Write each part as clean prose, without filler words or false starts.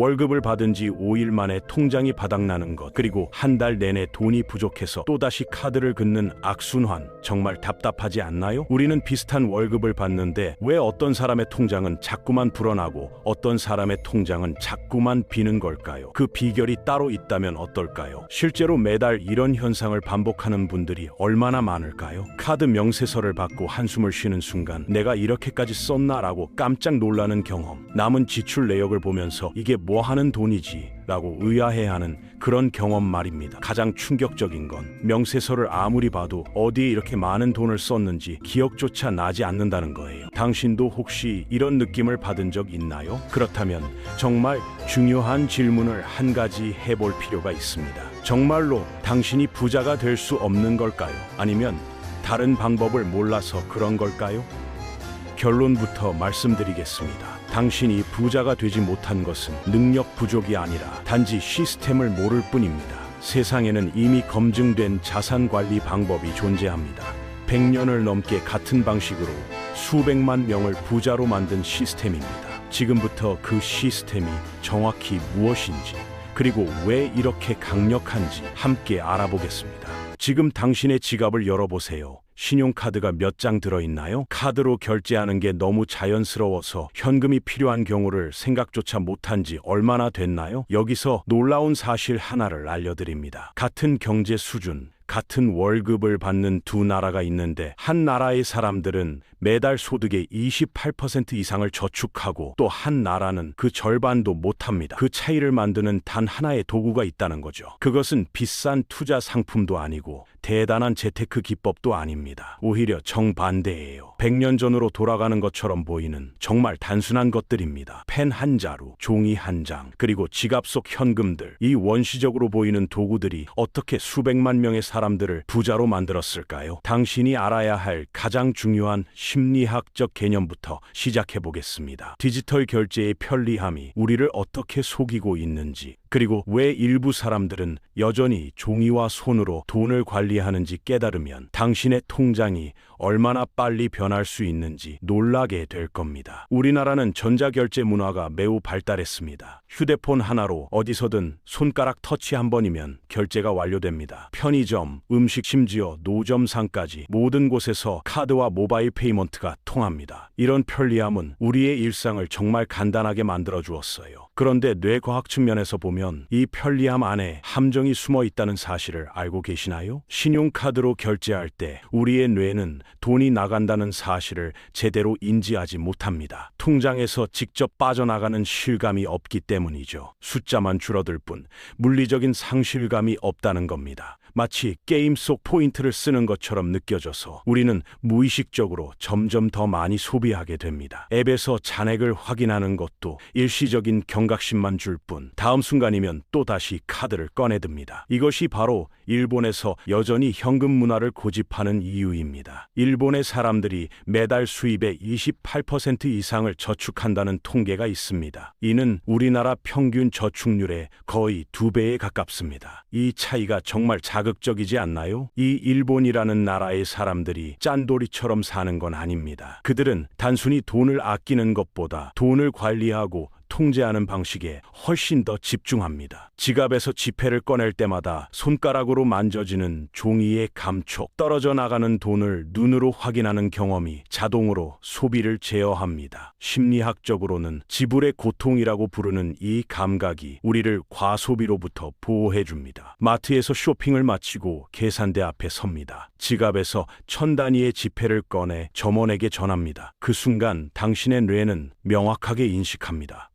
월급을 받은 지 5일 만에 통장이 바닥나는 것, 그리고 한 달 내내 돈이 부족해서 또다시 카드를 긁는 악순환. 정말 답답하지 않나요? 우리는 비슷한 월급을 받는데 왜 어떤 사람의 통장은 자꾸만 불어나고 어떤 사람의 통장은 자꾸만 비는 걸까요? 그 비결이 따로 있다면 어떨까요? 실제로 매달 이런 현상을 반복하는 분들이 얼마나 많을까요? 카드 명세서를 받고 한숨을 쉬는 순간 내가 이렇게까지 썼나라고 깜짝 놀라는 경험, 남은 지출 내역을 보면서 이게 뭐 하는 돈이지? 라고 의아해하는 그런 경험 말입니다. 가장 충격적인 건 명세서를 아무리 봐도 어디에 이렇게 많은 돈을 썼는지 기억조차 나지 않는다는 거예요. 당신도 혹시 이런 느낌을 받은 적 있나요? 그렇다면 정말 중요한 질문을 한 가지 해볼 필요가 있습니다. 정말로 당신이 부자가 될 수 없는 걸까요? 아니면 다른 방법을 몰라서 그런 걸까요? 결론부터 말씀드리겠습니다. 당신이 부자가 되지 못한 것은 능력 부족이 아니라 단지 시스템을 모를 뿐입니다. 세상에는 이미 검증된 자산 관리 방법이 존재합니다. 100년을 넘게 같은 방식으로 수백만 명을 부자로 만든 시스템입니다. 지금부터 그 시스템이 정확히 무엇인지, 그리고 왜 이렇게 강력한지 함께 알아보겠습니다. 지금 당신의 지갑을 열어보세요. 신용카드가 몇 장 들어있나요? 카드로 결제하는 게 너무 자연스러워서 현금이 필요한 경우를 생각조차 못한 지 얼마나 됐나요? 여기서 놀라운 사실 하나를 알려드립니다. 같은 경제 수준, 같은 월급을 받는 두 나라가 있는데 한 나라의 사람들은 매달 소득의 28% 이상을 저축하고 또 한 나라는 그 절반도 못합니다. 그 차이를 만드는 단 하나의 도구가 있다는 거죠. 그것은 비싼 투자 상품도 아니고 대단한 재테크 기법도 아닙니다. 오히려 정반대예요. 100년 전으로 돌아가는 것처럼 보이는 정말 단순한 것들입니다. 펜 한 자루, 종이 한 장, 그리고 지갑 속 현금들. 이 원시적으로 보이는 도구들이 어떻게 수백만 명의 사람들을 부자로 만들었을까요? 당신이 알아야 할 가장 중요한 심리학적 개념부터 시작해 보겠습니다. 디지털 결제의 편리함이 우리를 어떻게 속이고 있는지, 그리고 왜 일부 사람들은 여전히 종이와 손으로 돈을 관리하는지 깨달으면 당신의 통장이 얼마나 빨리 변할 수 있는지 놀라게 될 겁니다. 우리나라는 전자결제 문화가 매우 발달했습니다. 휴대폰 하나로 어디서든 손가락 터치 한 번이면 결제가 완료됩니다. 편의점, 음식, 심지어 노점상까지 모든 곳에서 카드와 모바일 페이먼트가 통합니다. 이런 편리함은 우리의 일상을 정말 간단하게 만들어 주었어요. 그런데 뇌과학 측면에서 보면 이 편리함 안에 함정이 숨어 있다는 사실을 알고 계시나요? 신용카드로 결제할 때 우리의 뇌는 돈이 나간다는 사실을 제대로 인지하지 못합니다. 통장에서 직접 빠져나가는 실감이 없기 때문이죠. 숫자만 줄어들 뿐 물리적인 상실감이 없다는 겁니다. 마치 게임 속 포인트를 쓰는 것처럼 느껴져서 우리는 무의식적으로 점점 더 많이 소비하게 됩니다. 앱에서 잔액을 확인하는 것도 일시적인 경각심만 줄 뿐 다음 순간이면 또다시 카드를 꺼내듭니다. 이것이 바로 일본에서 여전히 현금 문화를 고집하는 이유입니다. 일본의 사람들이 매달 수입의 28% 이상을 저축한다는 통계가 있습니다. 이는 우리나라 평균 저축률의 거의 2배에 가깝습니다. 이 차이가 정말 자극적이지 않나요? 이 일본이라는 나라의 사람들이 짠돌이처럼 사는 건 아닙니다. 그들은 단순히 돈을 아끼는 것보다 돈을 관리하고 통제하는 방식에 훨씬 더 집중합니다. 지갑에서 지폐를 꺼낼 때마다 손가락으로 만져지는 종이의 감촉, 떨어져 나가는 돈을 눈으로 확인하는 경험이 자동으로 소비를 제어합니다. 심리학적으로는 지불의 고통이라고 부르는 이 감각이 우리를 과소비로부터 보호해줍니다. 마트에서 쇼핑을 마치고 계산대 앞에 섭니다. 지갑에서 1000단위의 지폐를 꺼내 점원에게 전합니다. 그 순간 당신의 뇌는 명확하게 인식합니다.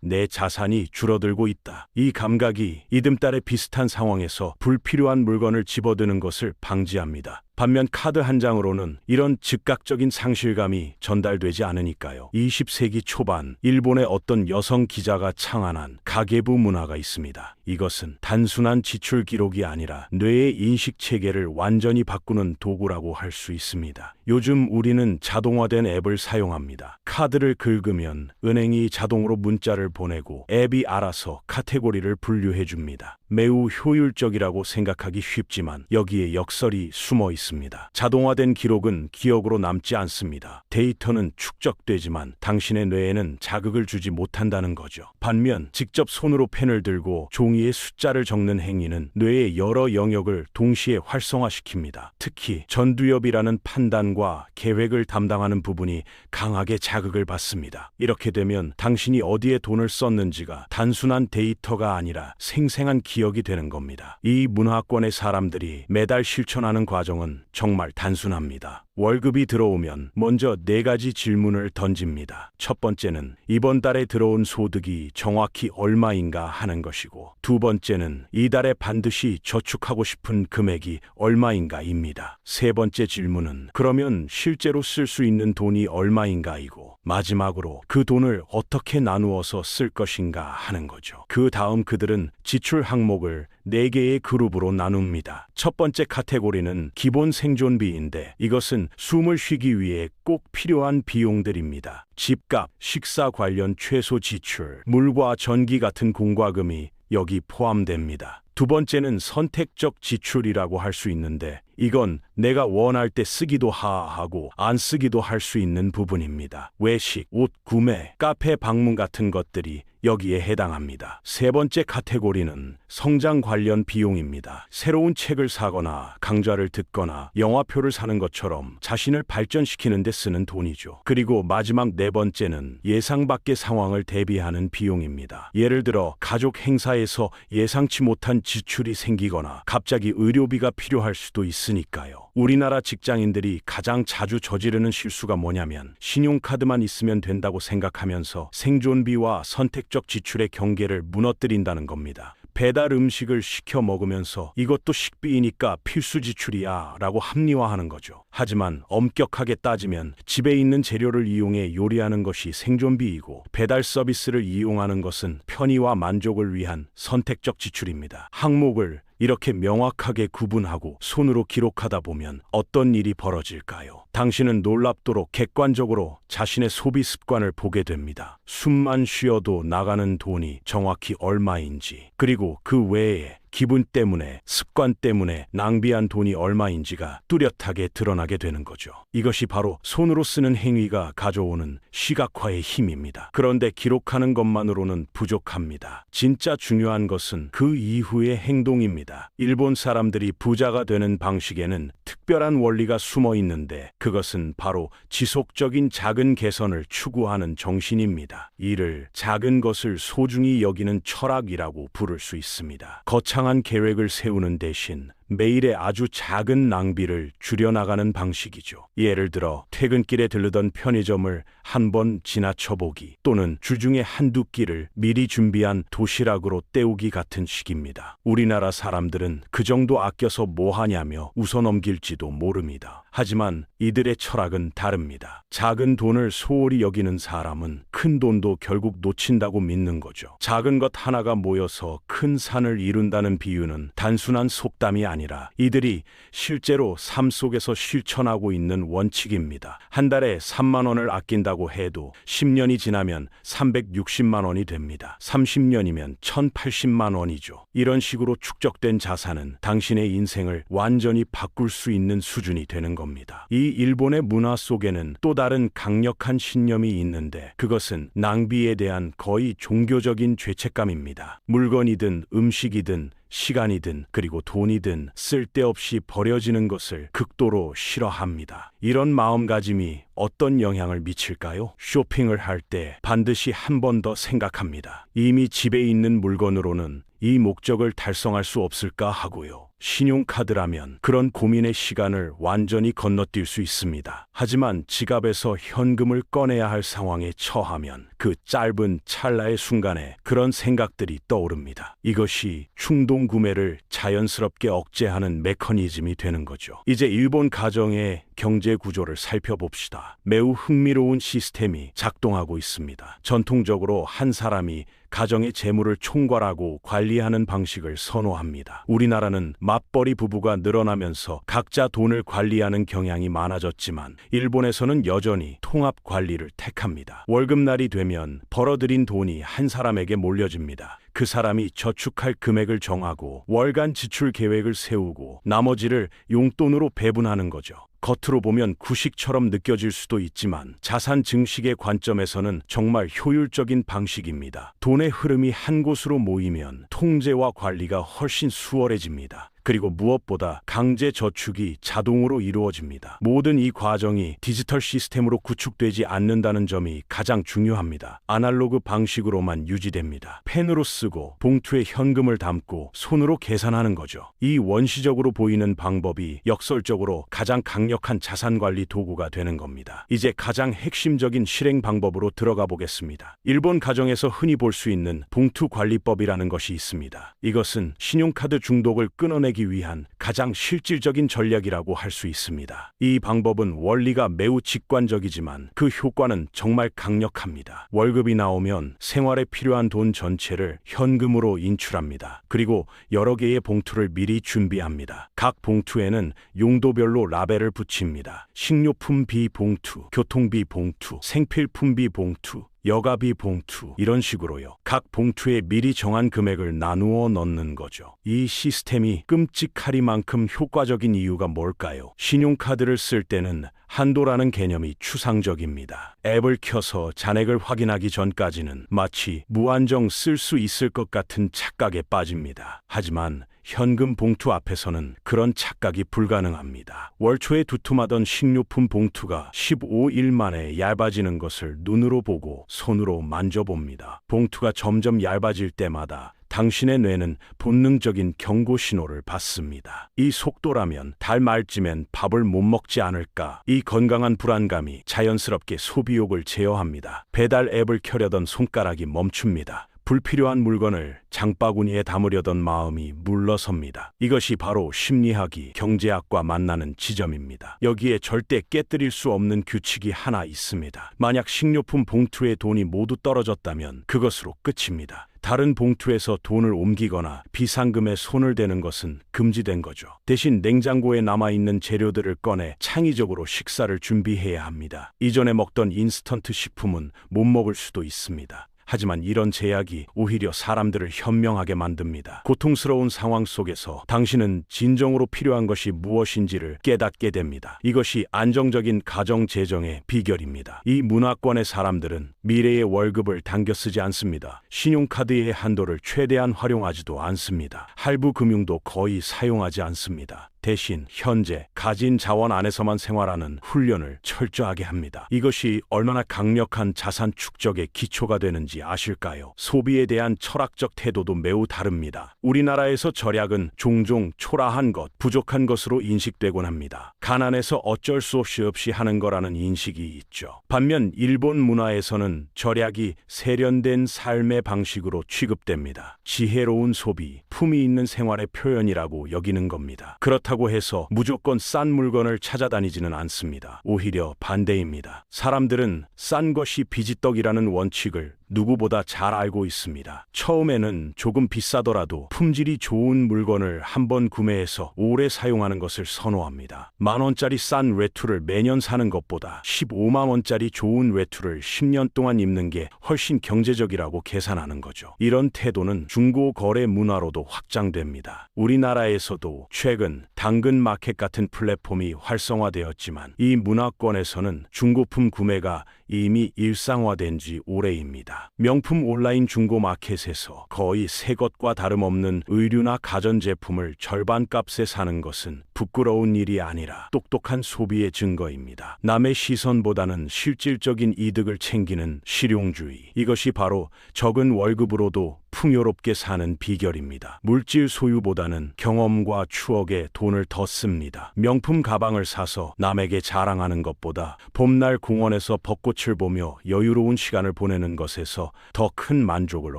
내 자산이 줄어들고 있다. 이 감각이 이듬달에 비슷한 상황에서 불필요한 물건을 집어드는 것을 방지합니다. 반면 카드 한 장으로는 이런 즉각적인 상실감이 전달되지 않으니까요. 20세기 초반 일본의 어떤 여성 기자가 창안한 가계부 문화가 있습니다. 이것은 단순한 지출 기록이 아니라 뇌의 인식 체계를 완전히 바꾸는 도구라고 할 수 있습니다. 요즘 우리는 자동화된 앱을 사용합니다. 카드를 긁으면 은행이 자동으로 문자를 보내고 앱이 알아서 카테고리를 분류해 줍니다. 매우 효율적이라고 생각하기 쉽지만 여기에 역설이 숨어 있습니다. 있습니다. 자동화된 기록은 기억으로 남지 않습니다. 데이터는 축적되지만 당신의 뇌에는 자극을 주지 못한다는 거죠. 반면 직접 손으로 펜을 들고 종이에 숫자를 적는 행위는 뇌의 여러 영역을 동시에 활성화시킵니다. 특히 전두엽이라는 판단과 계획을 담당하는 부분이 강하게 자극을 받습니다. 이렇게 되면 당신이 어디에 돈을 썼는지가 단순한 데이터가 아니라 생생한 기억이 되는 겁니다. 이 문화권의 사람들이 매달 실천하는 과정은 정말 단순합니다. 월급이 들어오면 먼저 4가지 질문을 던집니다. 첫 번째는 이번 달에 들어온 소득이 정확히 얼마인가 하는 것이고, 두 번째는 이달에 반드시 저축하고 싶은 금액이 얼마인가입니다. 세 번째 질문은 그러면 실제로 쓸 수 있는 돈이 얼마인가이고, 마지막으로 그 돈을 어떻게 나누어서 쓸 것인가 하는 거죠. 그 다음 그들은 지출 항목을 4개의 그룹으로 나눕니다. 첫 번째 카테고리는 기본 생존비인데, 이것은 숨을 쉬기 위해 꼭 필요한 비용들입니다. 집값, 식사 관련 최소 지출, 물과 전기 같은 공과금이 여기 포함됩니다. 두 번째는 선택적 지출이라고 할 수 있는데, 이건 내가 원할 때 쓰기도 하고 안 쓰기도 할 수 있는 부분입니다. 외식, 옷 구매, 카페 방문 같은 것들이 여기에 해당합니다. 세 번째 카테고리는 성장 관련 비용입니다. 새로운 책을 사거나 강좌를 듣거나 영화표를 사는 것처럼 자신을 발전시키는 데 쓰는 돈이죠. 그리고 마지막 네 번째는 예상 밖의 상황을 대비하는 비용입니다. 예를 들어 가족 행사에서 예상치 못한 지출이 생기거나 갑자기 의료비가 필요할 수도 있으니까요. 우리나라 직장인들이 가장 자주 저지르는 실수가 뭐냐면, 신용카드만 있으면 된다고 생각하면서 생존비와 선택적 지출의 경계를 무너뜨린다는 겁니다. 배달 음식을 시켜 먹으면서 이것도 식비이니까 필수 지출이야 라고 합리화하는 거죠. 하지만 엄격하게 따지면 집에 있는 재료를 이용해 요리하는 것이 생존비이고, 배달 서비스를 이용하는 것은 편의와 만족을 위한 선택적 지출입니다. 항목을 이렇게 명확하게 구분하고 손으로 기록하다 보면 어떤 일이 벌어질까요? 당신은 놀랍도록 객관적으로 자신의 소비 습관을 보게 됩니다. 숨만 쉬어도 나가는 돈이 정확히 얼마인지, 그리고 그 외에 기분 때문에, 습관 때문에 낭비한 돈이 얼마인지가 뚜렷하게 드러나게 되는 거죠. 이것이 바로 손으로 쓰는 행위가 가져오는 시각화의 힘입니다. 그런데 기록하는 것만으로는 부족합니다. 진짜 중요한 것은 그 이후의 행동입니다. 일본 사람들이 부자가 되는 방식에는 특별한 원리가 숨어 있는데, 그것은 바로 지속적인 작은 개선을 추구하는 정신입니다. 이를 작은 것을 소중히 여기는 철학이라고 부를 수 있습니다. 거창한 계획을 세우는 대신 매일의 아주 작은 낭비를 줄여나가는 방식이죠. 예를 들어 퇴근길에 들르던 편의점을 한번 지나쳐보기, 또는 주중에 한두 끼를 미리 준비한 도시락으로 때우기 같은 식입니다. 우리나라 사람들은 그 정도 아껴서 뭐 하냐며 웃어넘길지도 모릅니다. 하지만 이들의 철학은 다릅니다. 작은 돈을 소홀히 여기는 사람은 큰 돈도 결국 놓친다고 믿는 거죠. 작은 것 하나가 모여서 큰 산을 이룬다는 비유는 단순한 속담이 아니라 이들이 실제로 삶 속에서 실천하고 있는 원칙입니다. 한 달에 3만 원을 아낀다고 해도 10년이 지나면 360만 원이 됩니다. 30년이면 1080만 원이죠. 이런 식으로 축적된 자산은 당신의 인생을 완전히 바꿀 수 있는 수준이 되는 겁니다. 이 일본의 문화 속에는 또 다른 강력한 신념이 있는데, 그것은 낭비에 대한 거의 종교적인 죄책감입니다. 물건이든 음식이든 시간이든 그리고 돈이든 쓸데없이 버려지는 것을 극도로 싫어합니다. 이런 마음가짐이 어떤 영향을 미칠까요? 쇼핑을 할 때 반드시 한 번 더 생각합니다. 이미 집에 있는 물건으로는 이 목적을 달성할 수 없을까 하고요. 신용카드라면 그런 고민의 시간을 완전히 건너뛸 수 있습니다. 하지만 지갑에서 현금을 꺼내야 할 상황에 처하면 그 짧은 찰나의 순간에 그런 생각들이 떠오릅니다. 이것이 충동 구매를 자연스럽게 억제하는 메커니즘이 되는 거죠. 이제 일본 가정의 경제 구조를 살펴봅시다. 매우 흥미로운 시스템이 작동하고 있습니다. 전통적으로 한 사람이 가정의 재물을 총괄하고 관리하는 방식을 선호합니다. 우리나라는 맞벌이 부부가 늘어나면서 각자 돈을 관리하는 경향이 많아졌지만 일본에서는 여전히 통합 관리를 택합니다. 월급날이 되면 벌어들인 돈이 한 사람에게 몰려집니다. 그 사람이 저축할 금액을 정하고 월간 지출 계획을 세우고 나머지를 용돈으로 배분하는 거죠. 겉으로 보면 구식처럼 느껴질 수도 있지만 자산 증식의 관점에서는 정말 효율적인 방식입니다. 돈의 흐름이 한 곳으로 모이면 통제와 관리가 훨씬 수월해집니다. 그리고 무엇보다 강제 저축이 자동으로 이루어집니다. 모든 이 과정이 디지털 시스템으로 구축되지 않는다는 점이 가장 중요합니다. 아날로그 방식으로만 유지됩니다. 펜으로 쓰고 봉투에 현금을 담고 손으로 계산하는 거죠. 이 원시적으로 보이는 방법이 역설적으로 가장 강력한 자산관리 도구가 되는 겁니다. 이제 가장 핵심적인 실행 방법으로 들어가 보겠습니다. 일본 가정에서 흔히 볼 수 있는 봉투관리법이라는 것이 있습니다. 이것은 신용카드 중독을 끊어내기 위한 가장 실질적인 전략이라고 할 수 있습니다. 이 방법은 원리가 매우 직관적이지만 그 효과는 정말 강력합니다. 월급이 나오면 생활에 필요한 돈 전체를 현금으로 인출합니다. 그리고 여러 개의 봉투를 미리 준비합니다. 각 봉투에는 용도별로 라벨을 붙입니다. 식료품비 봉투, 교통비 봉투, 생필품비 봉투, 여가비 봉투, 이런 식으로요. 각 봉투에 미리 정한 금액을 나누어 넣는 거죠. 이 시스템이 끔찍하리만큼 효과적인 이유가 뭘까요? 신용카드를 쓸 때는 한도라는 개념이 추상적입니다. 앱을 켜서 잔액을 확인하기 전까지는 마치 무한정 쓸 수 있을 것 같은 착각에 빠집니다. 하지만 현금 봉투 앞에서는 그런 착각이 불가능합니다. 월초에 두툼하던 식료품 봉투가 15일 만에 얇아지는 것을 눈으로 보고 손으로 만져봅니다. 봉투가 점점 얇아질 때마다 당신의 뇌는 본능적인 경고 신호를 받습니다. 이 속도라면 달 말쯤엔 밥을 못 먹지 않을까? 이 건강한 불안감이 자연스럽게 소비욕을 제어합니다. 배달 앱을 켜려던 손가락이 멈춥니다. 불필요한 물건을 장바구니에 담으려던 마음이 물러섭니다. 이것이 바로 심리학이 경제학과 만나는 지점입니다. 여기에 절대 깨뜨릴 수 없는 규칙이 하나 있습니다. 만약 식료품 봉투에 돈이 모두 떨어졌다면 그것으로 끝입니다. 다른 봉투에서 돈을 옮기거나 비상금에 손을 대는 것은 금지된 거죠. 대신 냉장고에 남아있는 재료들을 꺼내 창의적으로 식사를 준비해야 합니다. 이전에 먹던 인스턴트 식품은 못 먹을 수도 있습니다. 하지만 이런 제약이 오히려 사람들을 현명하게 만듭니다. 고통스러운 상황 속에서 당신은 진정으로 필요한 것이 무엇인지를 깨닫게 됩니다. 이것이 안정적인 가정 재정의 비결입니다. 이 문화권의 사람들은 미래의 월급을 당겨 쓰지 않습니다. 신용카드의 한도를 최대한 활용하지도 않습니다. 할부 금융도 거의 사용하지 않습니다. 대신 현재 가진 자원 안에서만 생활하는 훈련을 철저하게 합니다. 이것이 얼마나 강력한 자산 축적의 기초가 되는지 아실까요? 소비에 대한 철학적 태도도 매우 다릅니다. 우리나라에서 절약은 종종 초라한 것, 부족한 것으로 인식되곤 합니다. 가난해서 어쩔 수 없이 하는 거라는 인식이 있죠. 반면 일본 문화에서는 절약이 세련된 삶의 방식으로 취급됩니다. 지혜로운 소비, 품위 있는 생활의 표현이라고 여기는 겁니다. 그렇다고 해서 무조건 싼 물건을 찾아다니지는 않습니다. 오히려 반대입니다. 사람들은 싼 것이 비지떡이라는 원칙을 누구보다 잘 알고 있습니다. 처음에는 조금 비싸더라도 품질이 좋은 물건을 한번 구매해서 오래 사용하는 것을 선호합니다. 10,000원짜리 싼 외투를 매년 사는 것보다 150,000원짜리 좋은 외투를 10년 동안 입는 게 훨씬 경제적이라고 계산하는 거죠. 이런 태도는 중고 거래 문화로도 확장됩니다. 우리나라에서도 최근 당근 마켓 같은 플랫폼이 활성화되었지만 이 문화권에서는 중고품 구매가 이미 일상화된 지 오래입니다. 명품 온라인 중고 마켓에서 거의 새 것과 다름없는 의류나 가전제품을 절반 값에 사는 것은 부끄러운 일이 아니라 똑똑한 소비의 증거입니다. 남의 시선보다는 실질적인 이득을 챙기는 실용주의. 이것이 바로 적은 월급으로도 풍요롭게 사는 비결입니다. 물질 소유보다는 경험과 추억에 돈을 더 씁니다. 명품 가방을 사서 남에게 자랑하는 것보다 봄날 공원에서 벚꽃을 보며 여유로운 시간을 보내는 것에서 더 큰 만족을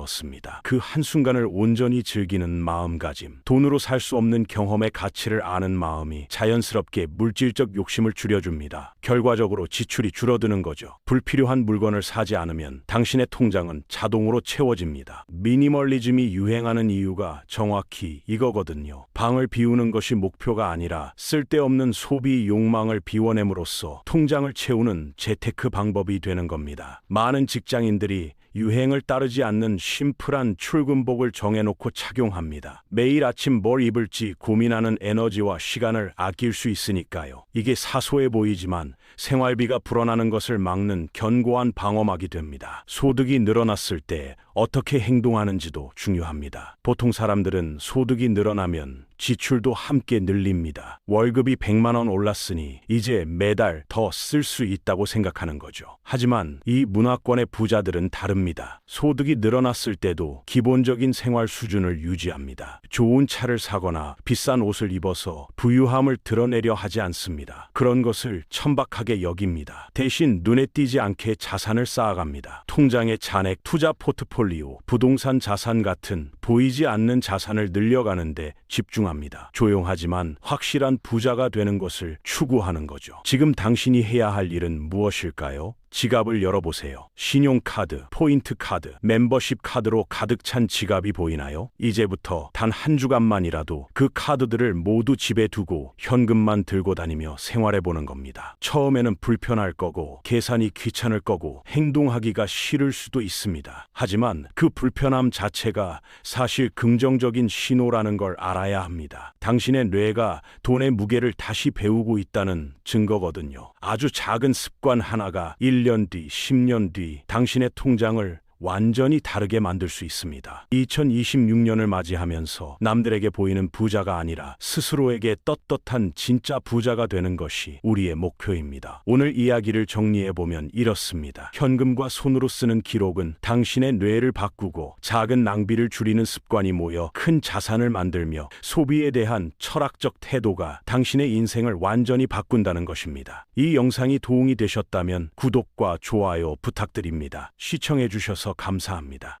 얻습니다. 그 한순간을 온전히 즐기는 마음가짐, 돈으로 살 수 없는 경험의 가치를 아는 마음이 자연스럽게 물질적 욕심을 줄여줍니다. 결과적으로 지출이 줄어드는 거죠. 불필요한 물건을 사지 않으면 당신의 통장은 자동으로 채워집니다. 미니멀리즘이 유행하는 이유가 정확히 이거거든요. 방을 비우는 것이 목표가 아니라 쓸데없는 소비 욕망을 비워냄으로써 통장을 채우는 재테크 방법이 되는 겁니다. 많은 직장인들이 유행을 따르지 않는 심플한 출근복을 정해놓고 착용합니다. 매일 아침 뭘 입을지 고민하는 에너지와 시간을 아낄 수 있으니까요. 이게 사소해 보이지만 생활비가 불어나는 것을 막는 견고한 방어막이 됩니다. 소득이 늘어났을 때 어떻게 행동하는지도 중요합니다. 보통 사람들은 소득이 늘어나면 지출도 함께 늘립니다. 월급이 100만 원 올랐으니 이제 매달 더 쓸 수 있다고 생각하는 거죠. 하지만 이 문화권의 부자들은 다릅니다. 소득이 늘어났을 때도 기본적인 생활 수준을 유지합니다. 좋은 차를 사거나 비싼 옷을 입어서 부유함을 드러내려 하지 않습니다. 그런 것을 천박하게 여깁니다. 대신 눈에 띄지 않게 자산을 쌓아갑니다. 통장의 잔액, 투자 포트폴리오, 부동산 자산 같은 보이지 않는 자산을 늘려가는데 집중합니다. 조용하지만 확실한 부자가 되는 것을 추구하는 거죠. 지금 당신이 해야 할 일은 무엇일까요? 지갑을 열어보세요. 신용카드, 포인트카드, 멤버십 카드로 가득 찬 지갑이 보이나요? 이제부터 단 한 주간만이라도 그 카드들을 모두 집에 두고 현금만 들고 다니며 생활해보는 겁니다. 처음에는 불편할 거고 계산이 귀찮을 거고 행동하기가 싫을 수도 있습니다. 하지만 그 불편함 자체가 사실 긍정적인 신호라는 걸 알아야 합니다. 당신의 뇌가 돈의 무게를 다시 배우고 있다는 증거거든요. 아주 작은 습관 하나가 1년 뒤, 10년 뒤 당신의 통장을 완전히 다르게 만들 수 있습니다. 2026년을 맞이하면서 남들에게 보이는 부자가 아니라 스스로에게 떳떳한 진짜 부자가 되는 것이 우리의 목표입니다. 오늘 이야기를 정리해보면 이렇습니다. 현금과 손으로 쓰는 기록은 당신의 뇌를 바꾸고 작은 낭비를 줄이는 습관이 모여 큰 자산을 만들며 소비에 대한 철학적 태도가 당신의 인생을 완전히 바꾼다는 것입니다. 이 영상이 도움이 되셨다면 구독과 좋아요 부탁드립니다. 시청해주셔서 감사합니다.